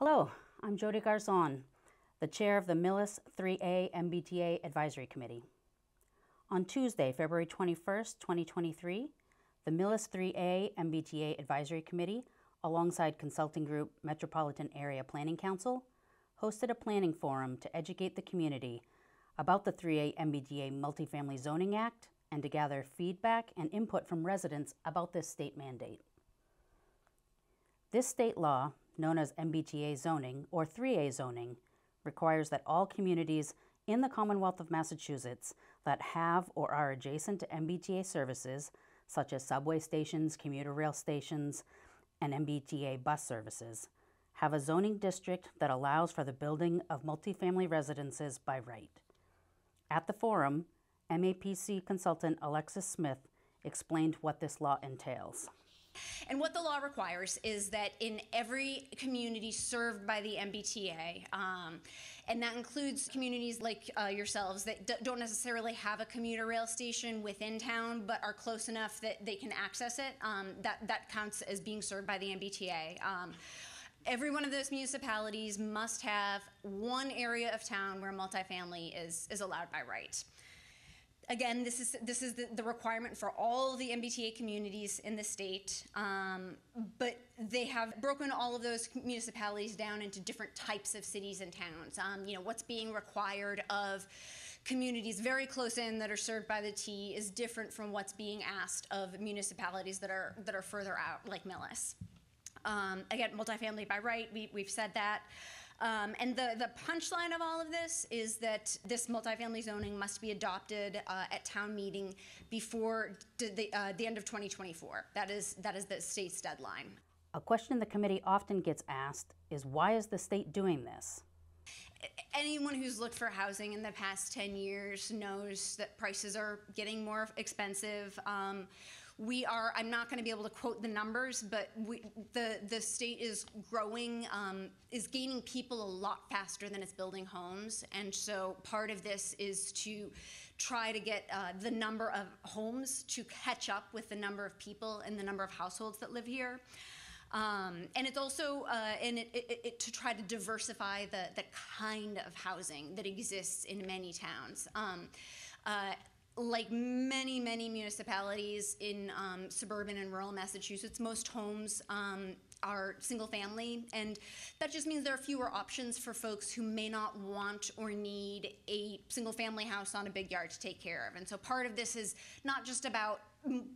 Hello, I'm Jody Garzon, the chair of the Millis 3A MBTA Advisory Committee. On Tuesday, February 21st, 2023, the Millis 3A MBTA Advisory Committee, alongside consulting group Metropolitan Area Planning Council, hosted a planning forum to educate the community about the 3A MBTA Multifamily Zoning Act and to gather feedback and input from residents about this state mandate. This state law, known as MBTA zoning or 3A zoning, requires that all communities in the Commonwealth of Massachusetts that have or are adjacent to MBTA services, such as subway stations, commuter rail stations, and MBTA bus services, have a zoning district that allows for the building of multifamily residences by right. At the forum, MAPC consultant Alexis Smith explained what this law entails. And what the law requires is that in every community served by the MBTA, and that includes communities like yourselves that don't necessarily have a commuter rail station within town but are close enough that they can access it, that counts as being served by the MBTA. Every one of those municipalities must have one area of town where multifamily is allowed by right. Again, this is the requirement for all the MBTA communities in the state, but they have broken all of those municipalities down into different types of cities and towns. What's being required of communities very close in that are served by the T is different from what's being asked of municipalities that are further out, like Millis. Again, multifamily by right, we've said that. And the punchline of all of this is that this multifamily zoning must be adopted at town meeting before the end of 2024. That is the state's deadline. A question the committee often gets asked is, why is the state doing this? Anyone who's looked for housing in the past 10 years knows that prices are getting more expensive. I'm not going to be able to quote the numbers, but the state is growing, is gaining people a lot faster than it's building homes. And so part of this is to try to get the number of homes to catch up with the number of people and the number of households that live here. And it's also to try to diversify the kind of housing that exists in many towns. Like many municipalities in suburban and rural Massachusetts, most homes are single family, and that just means there are fewer options for folks who may not want or need a single family house on a big yard to take care of. And so part of this is not just about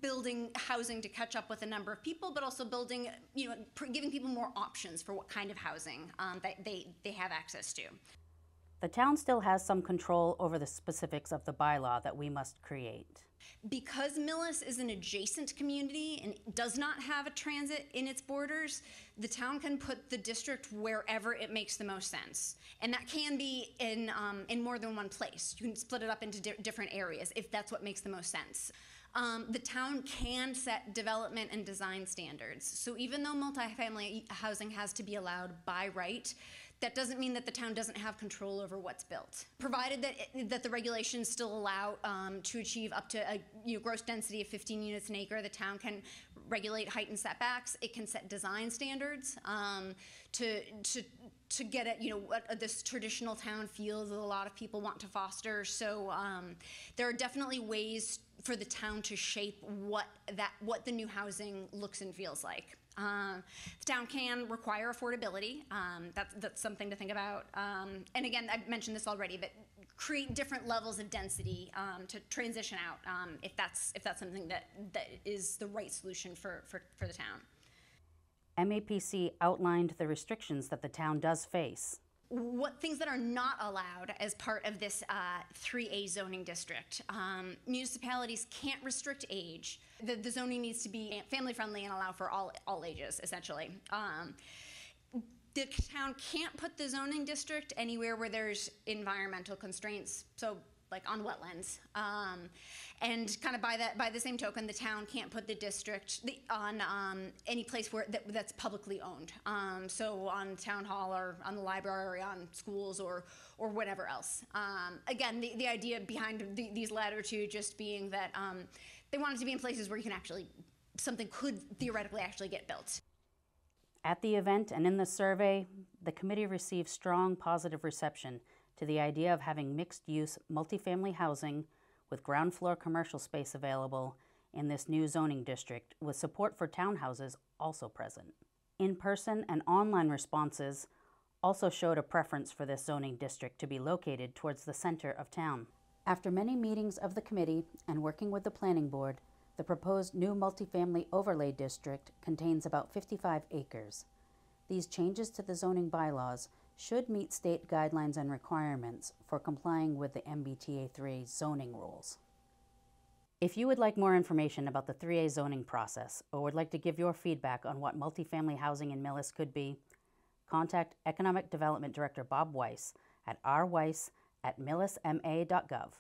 building housing to catch up with the number of people, but also building, giving people more options for what kind of housing that they have access to. The town still has some control over the specifics of the bylaw that we must create. Because Millis is an adjacent community and does not have a transit in its borders, the town can put the district wherever it makes the most sense. And that can be in more than one place. You can split it up into different areas if that's what makes the most sense. The town can set development and design standards. So even though multifamily housing has to be allowed by right, that doesn't mean that the town doesn't have control over what's built. Provided that the regulations still allow to achieve up to a gross density of 15 units an acre, the town can regulate height and setbacks. It can set design standards to get at what this traditional town feel that a lot of people want to foster. So there are definitely ways for the town to shape what the new housing looks and feels like. The town can require affordability. That's something to think about. And again, I've mentioned this already, but create different levels of density to transition out if that's something that is the right solution for the town. MAPC outlined the restrictions that the town does face. What things that are not allowed as part of this 3A zoning district. Municipalities can't restrict age. The zoning needs to be family friendly and allow for all ages, essentially. The town can't put the zoning district anywhere where there's environmental constraints. So like on wetlands. And kind of by the same token, the town can't put the district on any place where that's publicly owned. So on town hall or on the library, on schools or whatever else. Again, the idea behind these latter two just being that they want it to be in places where you can something could theoretically actually get built. At the event and in the survey, the committee received strong positive reception to the idea of having mixed-use multifamily housing with ground floor commercial space available in this new zoning district, with support for townhouses also present. In-person and online responses also showed a preference for this zoning district to be located towards the center of town. After many meetings of the committee and working with the planning board, the proposed new multifamily overlay district contains about 55 acres. These changes to the zoning bylaws should meet state guidelines and requirements for complying with the MBTA 3 zoning rules. If you would like more information about the 3A zoning process or would like to give your feedback on what multifamily housing in Millis could be, contact Economic Development Director Bob Weiss at rweiss@millisma.gov.